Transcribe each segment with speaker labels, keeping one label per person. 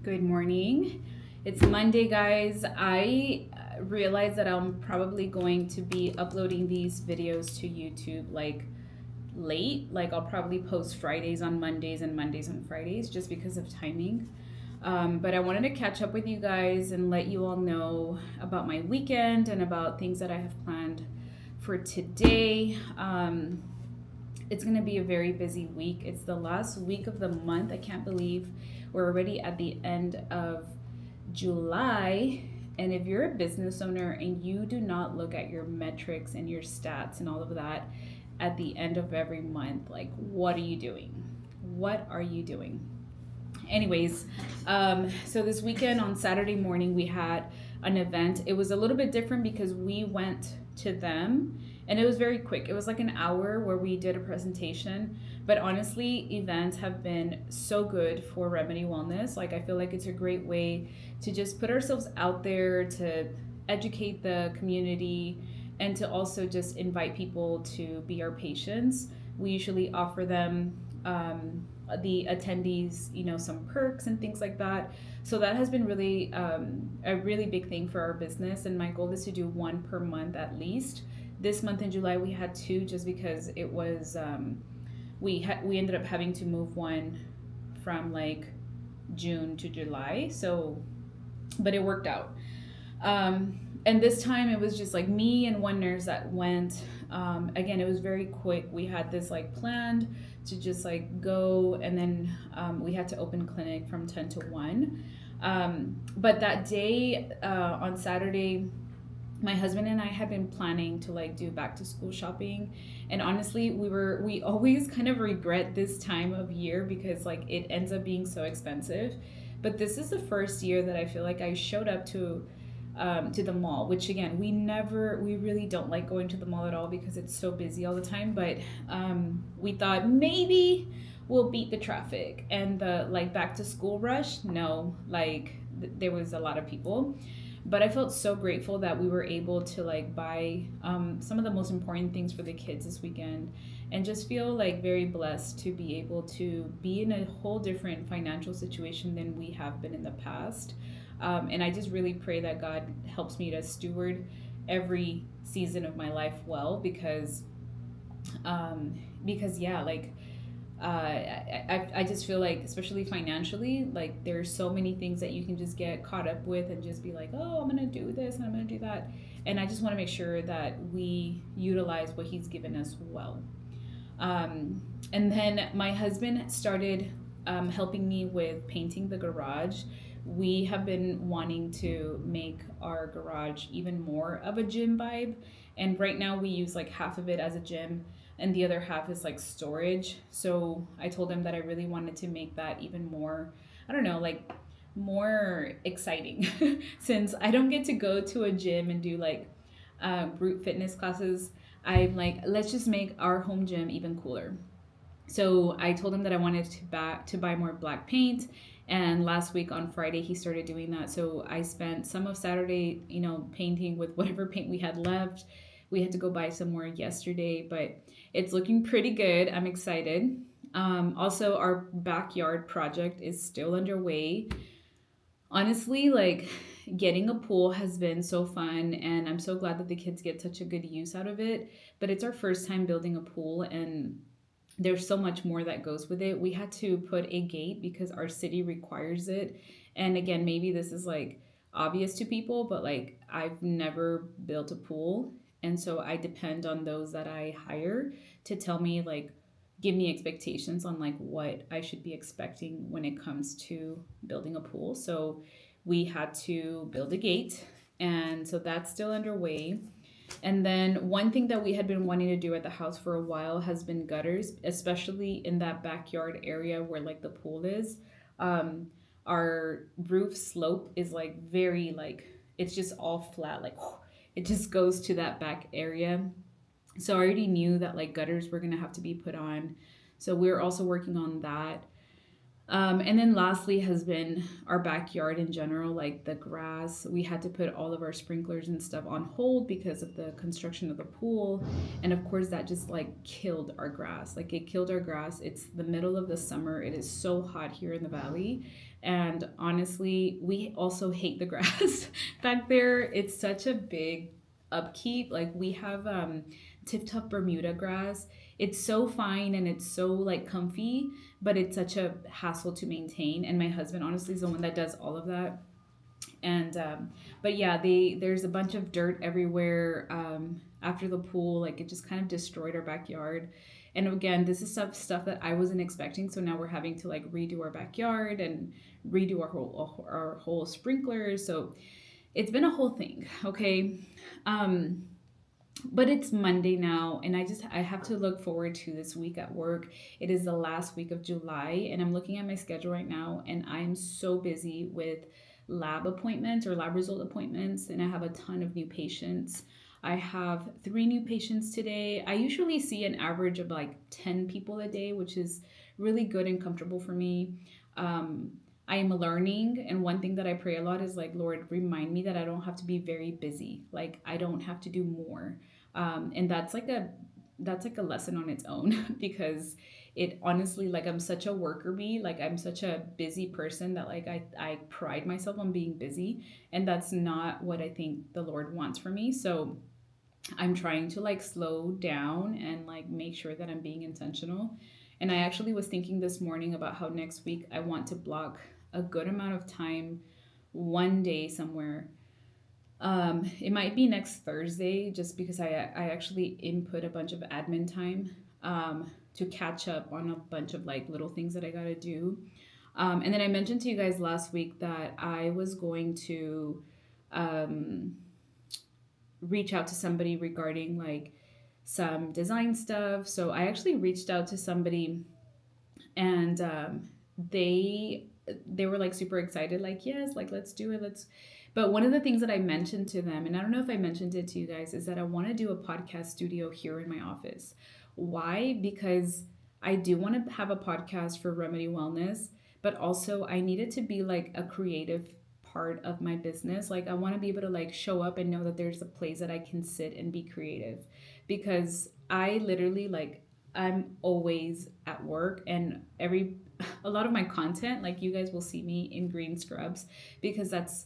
Speaker 1: Good morning. It's Monday, guys. I realized that I'm probably going to be uploading these videos to YouTube like late. Like, I'll probably post Fridays on Mondays and Mondays on Fridays just because of timing. But I wanted to catch up with you guys and let you all know about my weekend and about things that I have planned for today. It's going to be a very busy week. It's the last week of the month. I can't believe we're already at the end of July. And if you're a business owner and you do not look at your metrics and your stats and all of that at the end of every month, like, what are you doing? What are you doing? Anyways, so this weekend on Saturday morning, we had an event. It was a little bit different because we went to them and it was very quick. It was like an hour where we did a presentation. But honestly, events have been so good for Remedy Wellness. Like, I feel like it's a great way to just put ourselves out there, to educate the community, and to also just invite people to be our patients. We usually offer them the attendees, some perks and things like that. So that has been really a really big thing for our business. And my goal is to do one per month at least. This month in July, we had two just because it was, we ended up having to move one from like June to July. So, but it worked out. And this time it was just like me and one nurse that went. Again, it was very quick. We had this like planned to just like go, and then we had to open clinic from 10 to 1. But that day on Saturday, my husband and I had been planning to like do back to school shopping, and honestly we always kind of regret this time of year because like it ends up being so expensive. But this is the first year that I feel like I showed up to the mall, which again, we really don't like going to the mall at all because it's so busy all the time. But we thought maybe we'll beat the traffic and the like back to school rush. No, like there was a lot of people. But I felt so grateful that we were able to like buy some of the most important things for the kids this weekend, and just feel like very blessed to be able to be in a whole different financial situation than we have been in the past. And I just really pray that God helps me to steward every season of my life well, because yeah, like I just feel like, especially financially, like there's so many things that you can just get caught up with and just be like, oh, I'm gonna do this and I'm gonna do that. And I just want to make sure that we utilize what He's given us well. And then my husband started helping me with painting the garage. We have been wanting to make our garage even more of a gym vibe. And right now we use like half of it as a gym and the other half is like storage. So I told him that I really wanted to make that even more, I don't know, like more exciting since I don't get to go to a gym and do like group fitness classes. I'm like, let's just make our home gym even cooler. So I told him that I wanted to buy more black paint, and last week on Friday he started doing that. So I spent some of Saturday, painting with whatever paint we had left. We had to go buy some more yesterday, but it's looking pretty good. I'm excited. Also, our backyard project is still underway. Honestly, like, getting a pool has been so fun, and I'm so glad that the kids get such a good use out of it. But it's our first time building a pool, and there's so much more that goes with it. We had to put a gate because our city requires it. And again, maybe this is like obvious to people, but like I've never built a pool. And so I depend on those that I hire to tell me, like, give me expectations on like what I should be expecting when it comes to building a pool. So we had to build a gate, and so that's still underway. And then one thing that we had been wanting to do at the house for a while has been gutters, especially in that backyard area where like the pool is. Um, our roof slope is like very like, it's just all flat, like it just goes to that back area. So I already knew that like gutters were gonna have to be put on. So we're also working on that. And then lastly has been our backyard in general, like the grass. We had to put all of our sprinklers and stuff on hold because of the construction of the pool. And of course, that just like killed our grass. Like, it killed our grass. It's the middle of the summer. It is so hot here in the valley And honestly, we also hate the grass back there. It's such a big upkeep. Like we have tip top Bermuda grass. It's so fine and it's so like comfy, but it's such a hassle to maintain. And my husband honestly is the one that does all of that. And but yeah, there's a bunch of dirt everywhere after the pool. Like it just kind of destroyed our backyard. And again, this is stuff that I wasn't expecting, so now we're having to like redo our backyard and redo our whole sprinklers. So it's been a whole thing. Okay. um but it's Monday now, and I have to look forward to this week at work. It is the last week of July, and I'm looking at my schedule right now, and I'm so busy with lab appointments or lab result appointments, and I have a ton of new patients. I have 3 new patients today. I usually see an average of like 10 people a day, which is really good and comfortable for me. Um, I am learning, and one thing that I pray a lot is like, Lord, remind me that I don't have to be very busy. Like I don't have to do more, and that's like a lesson on its own because it honestly, like, I'm such a worker bee. Like I'm such a busy person that like I pride myself on being busy, and that's not what I think the Lord wants for me. So I'm trying to like slow down and like make sure that I'm being intentional. And I actually was thinking this morning about how next week I want to block a good amount of time one day somewhere. It might be next Thursday, just because I actually input a bunch of admin time to catch up on a bunch of like little things that I gotta do. And then I mentioned to you guys last week that I was going to um, reach out to somebody regarding like some design stuff. So I actually reached out to somebody, and they were like super excited, like, yes, like let's do it, let's. But one of the things that I mentioned to them, and I don't know if I mentioned it to you guys, is that I want to do a podcast studio here in my office. Why? Because I do want to have a podcast for Remedy Wellness, but also I need it to be like a creative part of my business. Like I want to be able to like show up and know that there's a place that I can sit and be creative, because I literally like, I'm always at work, and a lot of my content, like you guys will see me in green scrubs, because that's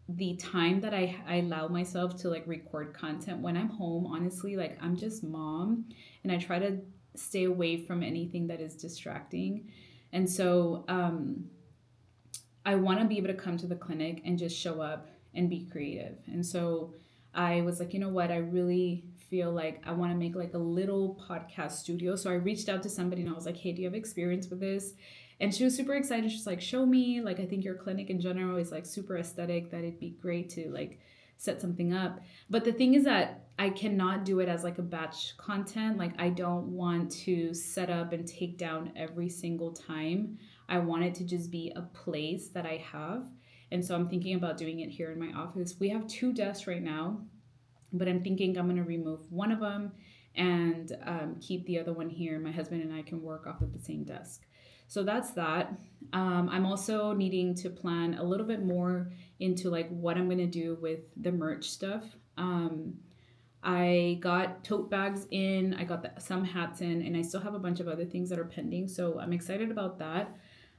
Speaker 1: the time that I allow myself to like record content. When I'm home, honestly, like I'm just mom, and I try to stay away from anything that is distracting. And so I want to be able to come to the clinic and just show up and be creative. And so I was like, you know what? I really feel like I want to make like a little podcast studio. So I reached out to somebody and I was like, hey, do you have experience with this? And she was super excited. She's like, show me. Like, I think your clinic in general is like super aesthetic, that it'd be great to like set something up. But the thing is that I cannot do it as like a batch content. Like, I don't want to set up and take down every single time. I want it to just be a place that I have. And so I'm thinking about doing it here in my office. We have 2 desks right now, but I'm thinking I'm going to remove one of them and keep the other one here. My husband and I can work off of the same desk. So that's that. I'm also needing to plan a little bit more into like what I'm going to do with the merch stuff. I got tote bags in, I got some hats in, and I still have a bunch of other things that are pending. So I'm excited about that.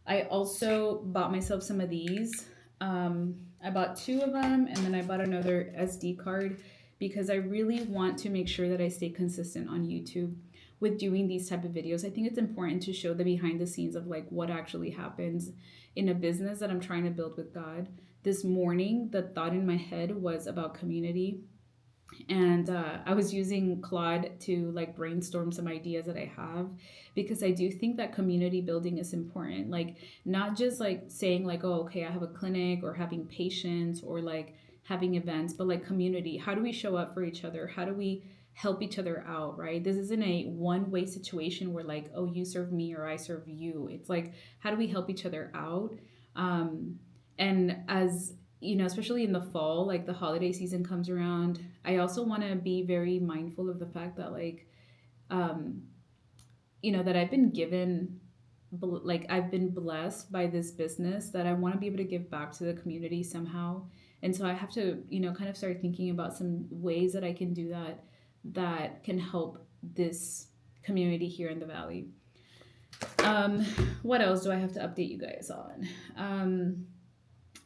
Speaker 1: I also bought myself some of these. I bought 2 of them, and then I bought another SD card, because I really want to make sure that I stay consistent on YouTube with doing these type of videos. I think it's important to show the behind the scenes of like what actually happens in a business that I'm trying to build with God. This morning, the thought in my head was about community, and I was using Claude to like brainstorm some ideas that I have, because I do think that community building is important. Like not just like saying like, oh, okay, I have a clinic, or having patients, or like having events, but like community. How do we show up for each other? How do we help each other out, right? This isn't a one-way situation where like, oh, you serve me or I serve you. It's like, how do we help each other out? um, and as you know, especially in the fall, like the holiday season comes around, I also want to be very mindful of the fact that like, um, that I've been given, like I've been blessed by this business, that I want to be able to give back to the community somehow. And so I have to, kind of start thinking about some ways that I can do that, that can help this community here in the valley. Um, what else do I have to update you guys on?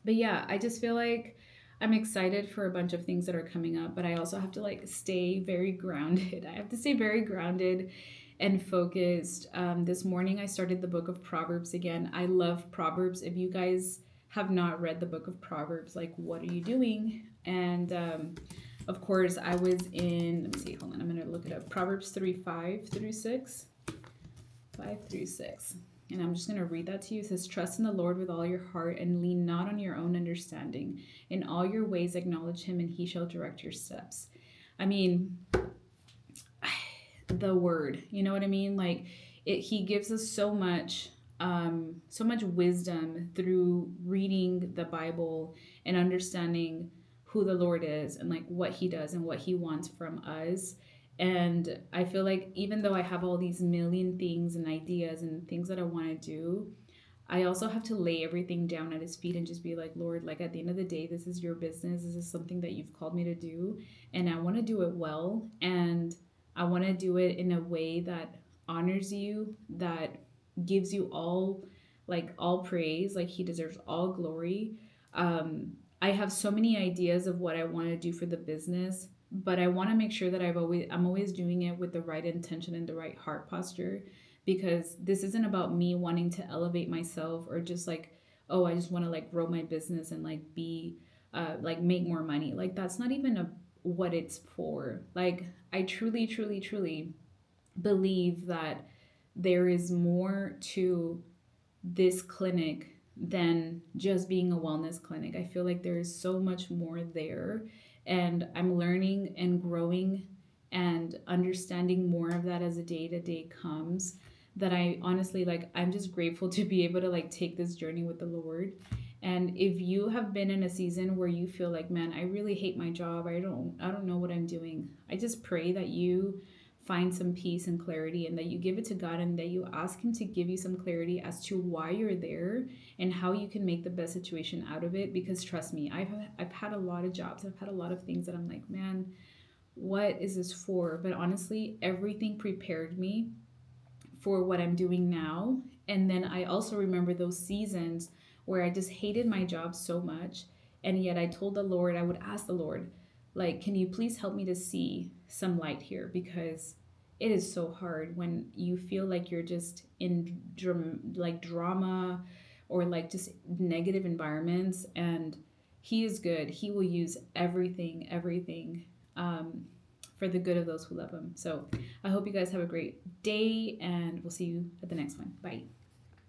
Speaker 1: But yeah, I just feel like I'm excited for a bunch of things that are coming up, but I also have to like stay very grounded. I have to stay very grounded and focused. This morning I started the book of Proverbs again. I love Proverbs. If you guys have not read the book of Proverbs, like what are you doing? And of course, I was in, let me see, hold on, I'm going to look it up. Proverbs 3 5 through 6. 5 through 6. And I'm just going to read that to you. It says, trust in the Lord with all your heart and lean not on your own understanding. In all your ways acknowledge him and he shall direct your steps. I mean, the word, you know what I mean? Like he gives us so much wisdom through reading the Bible and understanding who the Lord is and like what he does and what he wants from us. And I feel like even though I have all these million things and ideas and things that I want to do, I also have to lay everything down at his feet and just be like, Lord, like at the end of the day, this is your business. This is something that you've called me to do. And I want to do it well. And I want to do it in a way that honors you, that gives you all praise. Like he deserves all glory. I have so many ideas of what I want to do for the business, but I want to make sure that I'm always doing it with the right intention and the right heart posture, because this isn't about me wanting to elevate myself or just like, oh, I just want to like grow my business and like be like make more money. Like that's not even what it's for. Like I truly, truly, truly believe that there is more to this clinic than just being a wellness clinic. I feel like there is so much more there, and I'm learning and growing and understanding more of that as a day to day comes. That I honestly like, I'm just grateful to be able to like take this journey with the Lord. And if you have been in a season where you feel like, man, I really hate my job, I don't know what I'm doing, I just pray that you find some peace and clarity and that you give it to God and that you ask him to give you some clarity as to why you're there and how you can make the best situation out of it. Because trust me, I've had a lot of jobs, I've had a lot of things that I'm like, man, what is this for? But honestly, everything prepared me for what I'm doing now. And then I also remember those seasons where I just hated my job so much. And yet I told the Lord, I would ask the Lord, like, can you please help me to see some light here? Because it is so hard when you feel like you're just in drama or like just negative environments. And he is good. He will use everything for the good of those who love him. So I hope you guys have a great day, and we'll see you at the next one. Bye.